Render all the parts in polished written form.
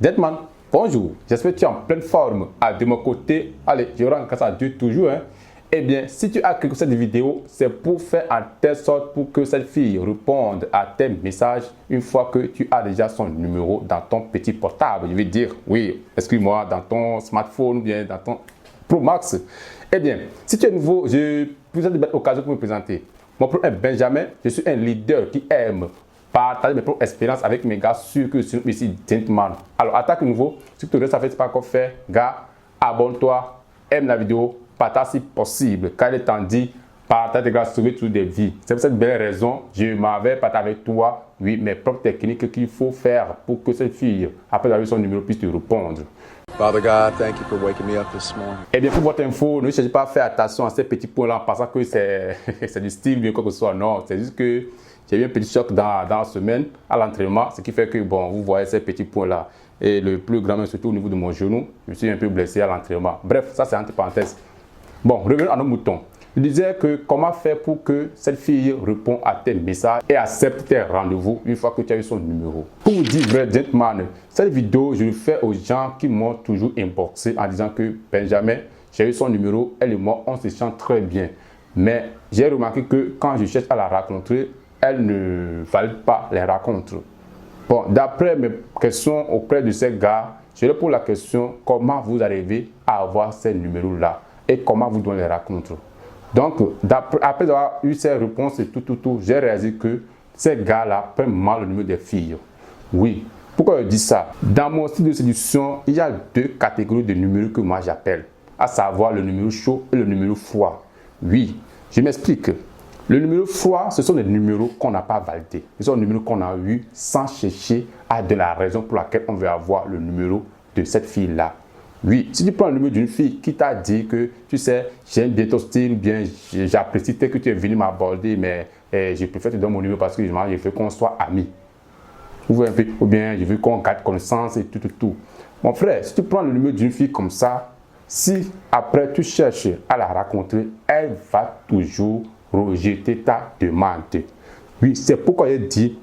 Gentleman, bonjour, j'espère que tu es en pleine forme. De mon côté, allez, je rends grâce à Dieu toujours. Eh bien, si tu as cliqué sur cette vidéo, c'est pour faire en telle sorte pour que cette fille réponde à tes messages une fois que tu as déjà son numéro dans ton petit portable. Je vais dire, oui, excuse-moi, dans ton smartphone ou bien dans ton Pro Max. Eh bien, si tu es nouveau, je vous ai une belle occasion pour me présenter. Mon prénom est Benjamin, je suis un leader qui aime partager mes propres expériences avec mes gars sur que sur ici Gentleman. Alors, attaque nouveau, si tu te restes à faire, c'est pas encore fait, gars, abonne-toi, aime la vidéo, partage si possible, car il est temps dit, partage des gars, sauver toutes des vies. C'est pour cette belle raison, je m'avais partagé avec toi, oui, mes propres techniques qu'il faut faire pour que cette fille, après avoir son numéro, puisse te répondre. Father God, thank you for waking me up this morning. Eh bien, pour votre info, ne cherchez pas à faire attention à ces petits points-là en pensant que c'est du style ou bien quoi que ce soit. Non, c'est juste que j'ai eu un petit choc dans la semaine à l'entraînement, ce qui fait que, bon, vous voyez ces petits points-là. Et le plus grand, surtout au niveau de mon genou, je me suis un peu blessé à l'entraînement. Bref, ça c'est entre parenthèses. Bon, revenons à nos moutons. Je disais que comment faire pour que cette fille réponde à tes messages et accepte tes rendez-vous une fois que tu as eu son numéro. Pour vous dire vrai, gentleman, cette vidéo, je le fais aux gens qui m'ont toujours inboxé en disant que Benjamin, j'ai eu son numéro, elle et moi, on se sent très bien. Mais j'ai remarqué que quand je cherche à la rencontrer, elle ne valide pas les rencontres. Bon, d'après mes questions auprès de ces gars, je leur pose la question comment vous arrivez à avoir ces numéros-là et comment vous donnez les rencontres. Donc, après avoir eu ces réponses et tout, j'ai réalisé que ces gars-là prennent mal le numéro des filles. Oui. Pourquoi je dis ça? Dans mon style de séduction, il y a deux catégories de numéros que moi j'appelle, à savoir le numéro chaud et le numéro froid. Oui, je m'explique. Le numéro froid, ce sont des numéros qu'on n'a pas validés. Ce sont des numéros qu'on a eu sans chercher à de la raison pour laquelle on veut avoir le numéro de cette fille-là. Oui, si tu prends le numéro d'une fille qui t'a dit que, tu sais, j'aime bien ton style, ou bien j'apprécie que tu es venu m'aborder, mais je préfère te donner mon numéro parce que je veux qu'on soit amis. Ou bien je veux qu'on garde connaissance et tout. Mon frère, si tu prends le numéro d'une fille comme ça, si après tu cherches à la rencontrer, elle va toujours rejeter ta demande. Oui, c'est pourquoi je dis,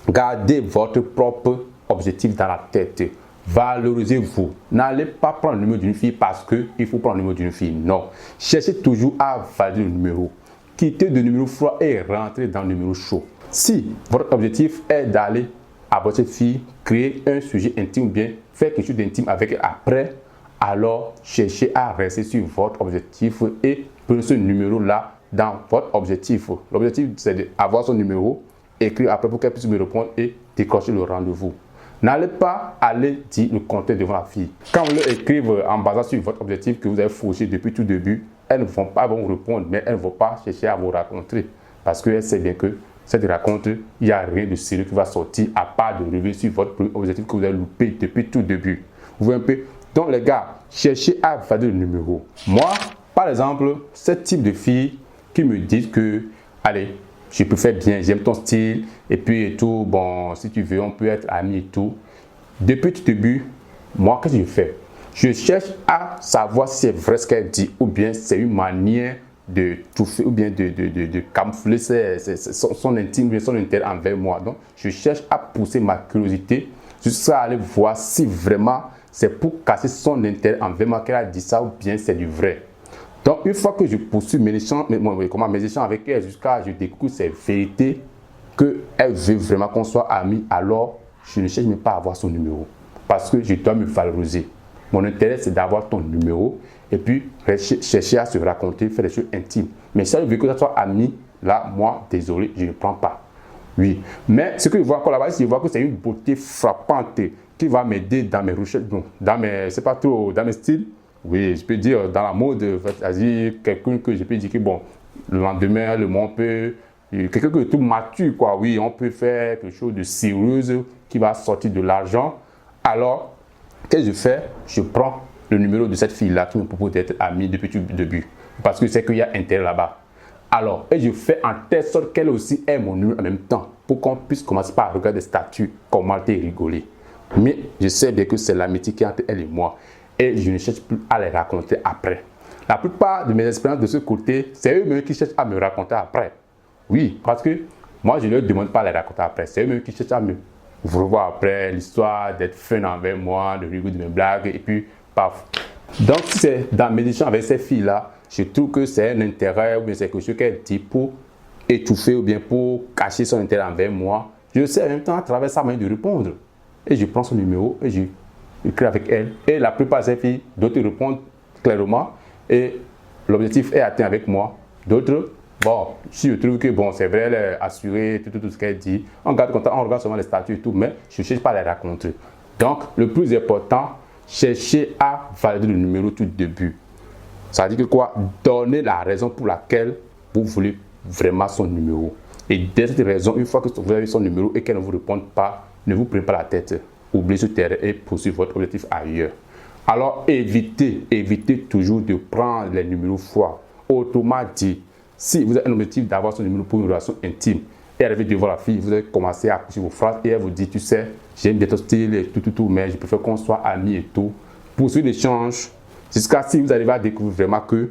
gardez votre propre objectif dans la tête. Valorisez-vous. N'allez pas prendre le numéro d'une fille parce qu'il faut prendre le numéro d'une fille. Non. Cherchez toujours à valider le numéro. Quittez le numéro froid et rentrez dans le numéro chaud. Si votre objectif est d'aller à votre fille, créer un sujet intime ou bien faire quelque chose d'intime avec elle après, alors cherchez à rester sur votre objectif et prenez ce numéro-là dans votre objectif. L'objectif, c'est d'avoir son numéro, écrire après pour qu'elle puisse me répondre et décrocher le rendez-vous. N'allez pas aller dire le contenu devant la fille. Quand vous leur écrivez en basant sur votre objectif que vous avez fauché depuis tout début, elles ne vont pas vous répondre, mais elles ne vont pas chercher à vous rencontrer. Parce qu'elles savent bien que cette rencontre, il n'y a rien de sérieux qui va sortir à part de revenir sur votre objectif que vous avez loupé depuis tout début. Vous voyez un peu? Donc les gars, cherchez à valider le numéro. Moi, par exemple, ce type de filles qui me disent que, allez, je préfère bien, j'aime ton style, et puis et tout, bon, si tu veux, on peut être amis et tout. Depuis tout début, moi, qu'est-ce que je fais? Je cherche à savoir si c'est vrai ce qu'elle dit, ou bien c'est une manière de touffer, ou bien de camoufler son intime, son intérêt envers moi. Donc, je cherche à pousser ma curiosité jusqu'à aller voir si vraiment c'est pour casser son intérêt envers moi qu'elle a dit ça, ou bien c'est du vrai. Donc, une fois que je poursuis mes échanges avec elle jusqu'à je découvre ces vérités qu'elle veut vraiment qu'on soit amis, alors je ne cherche même pas à avoir son numéro. Parce que je dois me valoriser. Mon intérêt, c'est d'avoir ton numéro et puis chercher à se raconter, faire des choses intimes. Mais si elle veut que ça soit ami, là, moi, désolé, je ne prends pas. Oui. Mais ce que je vois encore là-bas, je vois que c'est une beauté frappante qui va m'aider dans mes recherches, c'est pas trop dans mes styles. Oui, je peux dire dans la mode, c'est-à-dire quelqu'un que je peux dire que bon, le lendemain, le monde peut, quelqu'un qui est tout mature, quoi. Oui, on peut faire quelque chose de sérieux qui va sortir de l'argent. Alors, qu'est-ce que je fais? Je prends le numéro de cette fille-là qui me propose d'être amie depuis tout le début. Parce que c'est qu'il y a intérêt là-bas. Alors, et je fais en telle sorte qu'elle aussi ait mon numéro en même temps pour qu'on puisse commencer par regarder des statuts, commenter et rigoler. Mais je sais bien que c'est l'amitié qui est entre elle et moi. Et je ne cherche plus à les raconter après. La plupart de mes expériences de ce côté, c'est eux-mêmes qui cherchent à me raconter après. Oui, parce que moi, je ne leur demande pas à les raconter après. C'est eux-mêmes qui cherchent à me vous revoir après, l'histoire d'être fun avec moi, de rigoler de mes blagues, et puis paf. Donc, si c'est dans mes échanges avec ces filles-là, je trouve que c'est un intérêt ou bien c'est quelque chose qu'elle dit pour étouffer ou bien pour cacher son intérêt envers moi. Je sais en même temps à travers sa manière de répondre. Et je prends son numéro et je écris avec elle. Et la plupart de ces filles, d'autres répondent clairement et l'objectif est atteint avec moi. D'autres, bon, si je trouve que bon, c'est vrai, elle est assurée, tout ce qu'elle dit, on garde contact, on regarde seulement les statuts et tout, mais je ne cherche pas à les raconter. Donc, le plus important, cherchez à valider le numéro tout début. Ça veut dire que quoi? Donnez la raison pour laquelle vous voulez vraiment son numéro. Et dès cette raison, une fois que vous avez son numéro et qu'elle ne vous répond pas, ne vous prenez pas la tête. Oubliez ce terrain et poursuivez votre objectif ailleurs. Alors évitez toujours de prendre les numéros froids. Autrement dit, si vous avez un objectif d'avoir son numéro pour une relation intime et arriver devant la fille, vous allez commencer à coucher vos phrases et elle vous dit, tu sais, j'aime bien ton style et tout, mais je préfère qu'on soit amis et tout. Poursuivez l'échange jusqu'à si vous arrivez à découvrir vraiment que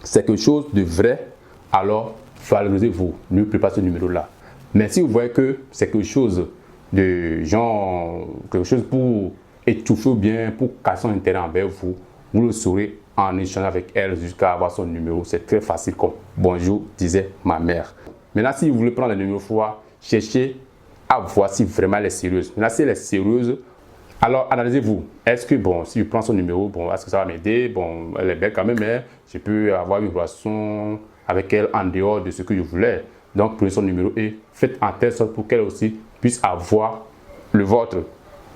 c'est quelque chose de vrai, alors valorisez-vous, ne prenez pas ce numéro-là. Mais si vous voyez que c'est quelque chose de genre, quelque chose pour étouffer ou bien pour casser son intérêt envers vous, vous le saurez en échangeant avec elle jusqu'à avoir son numéro. C'est très facile comme bonjour, disait ma mère. Maintenant, si vous voulez prendre le numéro froid, cherchez à voir si vraiment elle est sérieuse. Maintenant, si elle est sérieuse, alors analysez-vous. Est-ce que, bon, si je prends son numéro, bon, est-ce que ça va m'aider? Bon, elle est belle quand même, mais je peux avoir une relation avec elle en dehors de ce que je voulais. Donc, prenez son numéro et faites en telle sorte pour qu'elle aussi puisse avoir le vôtre.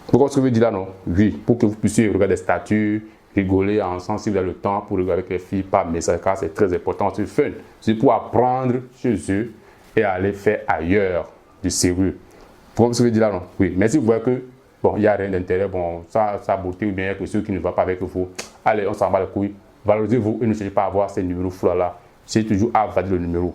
Vous comprenez ce que je veux dire là, non? Oui, pour que vous puissiez regarder des statuts, rigoler ensemble si vous avez le temps pour rigoler avec les filles par message, car c'est très important, c'est fun. C'est pour apprendre chez eux et aller faire ailleurs du sérieux. Vous comprenez ce que je veux dire là, non? Oui, mais si vous voyez que bon, il n'y a rien d'intérêt, bon, ça beauté ou bien que ceux qui ne vont pas avec vous, allez, on s'en bat les couilles. Valorisez-vous et ne cherchez pas à avoir ces numéros flous là. C'est toujours à valider le numéro.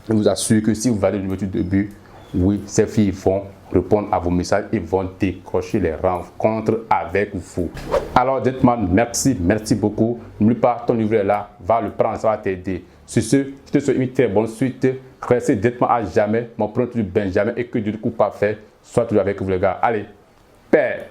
Je vous assure que si vous validez le numéro du début, oui, ces filles vont répondre à vos messages et vont décrocher les rencontres avec vous. Alors, dites-moi merci beaucoup. N'oublie pas, ton livre est là, va le prendre, ça va t'aider. Sur ce, je te souhaite une très bonne suite. Restez, dites-moi à jamais, mon prénom est Benjamin et que Dieu ne coupe pas fait. Soit toujours avec vous les gars. Allez, paix.